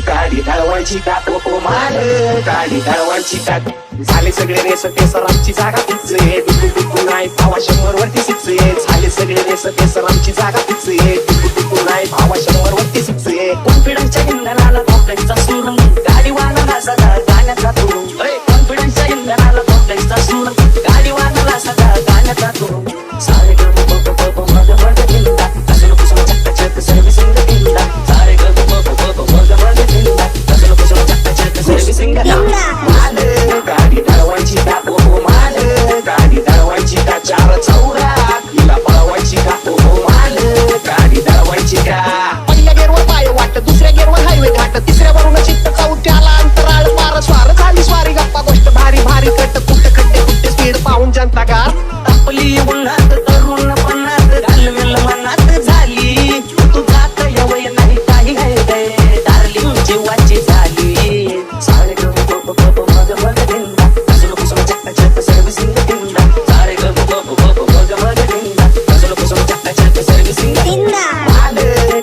गाडी ढळवायची का तो माल गाडी ढळवायची का झाले सगळे रेस ते सरांची जागा तीच आहे टुकू नाही भावा 100 वरती सिक्स आहे झाले सगळे रेस ते सरांची जागा तीच आहे टुकू नाही भावा 100 वरती सिक्स आहे कॉन्फिडन्सच्या इंधनाला कॉम्प्लेक्सचा सूर गाडीवानाला सदा गाण्याचा तू कॉन्फिडन्सच्या इंधनाला कॉम्प्लेक्सचा सूर गाडीवानाला सदा गाण्याचा तू सारे ग मग दिंदा असं कुसुम चक्क चक्क सर्व्हिसिंग दिंदा सारे ग मग दिंदा असं कुसुम चक्क चक्क सर्व्हिसिंग माल गाडी ढळवायची का तो माल गाडी ढळवायची का चार चौरात हिला पळवायची का तो माल गाडी ढळवायची का पहिल्या गेरवर पाय वाट दुसऱ्या गेरवर हायवे घाट तिसऱ्यावरून चित्त चौथ्याला अंतराळ पार स्वार झाली स्वारी गप्पा गोष्ट भारी भारी कट कुठे खड्डे कुठे स्पीड पाहून जनता का आपली उन्हात तरुण पणात घालवेल मनात झाली तू जात यवय नाही काही आहे डार्लिंग जीवाची झाली सारे ग मग दिंदा असं कुसुम चक्क चक्क सर्व्हिसिंग दिंदा सारे ग मग दिंदा असं कुसुम चक्क चक्क सर्व्हिसिंग दिंदा माल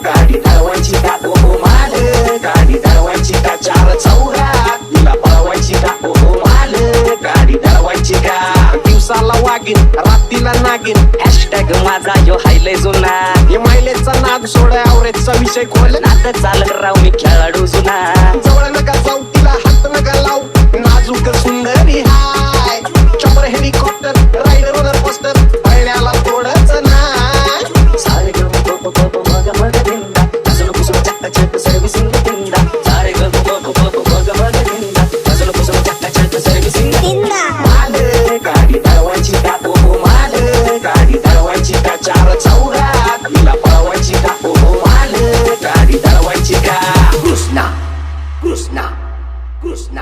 गाडी ढळवायची का तो माल गाडी ढळवायची का चार चौरात हिला पळवायची का तो माल गाडी ढळवायची का दिवसाला वागीन रात्रीला नागिन हॅशटॅग माझा यो हायलय जुना हे मायलेचा नाद सोड आवरेजचा विषय खोल नात चालक राव मी खेळाडू जुना जवळ नका जाऊ तिला हात नका लावू नाजूक सुंदरी हाय chopper helicopter rider roller coaster पळण्याला थोडंच ना सारे ग मग दिंदा असं कुसुम चक्क चक्क सर्व्हिसिंग दिंदा सारे ग मग दिंदा असं कुसुम चक्क चक्क सर्व्हिसिंग दिंदा माल गाडी ढळवायची का तो माल गाडी ढळवायची का चार चौरात हिला पळवायची का तो माल गाडी ढळवायची का कृष्णा कृष्णा कृष्णा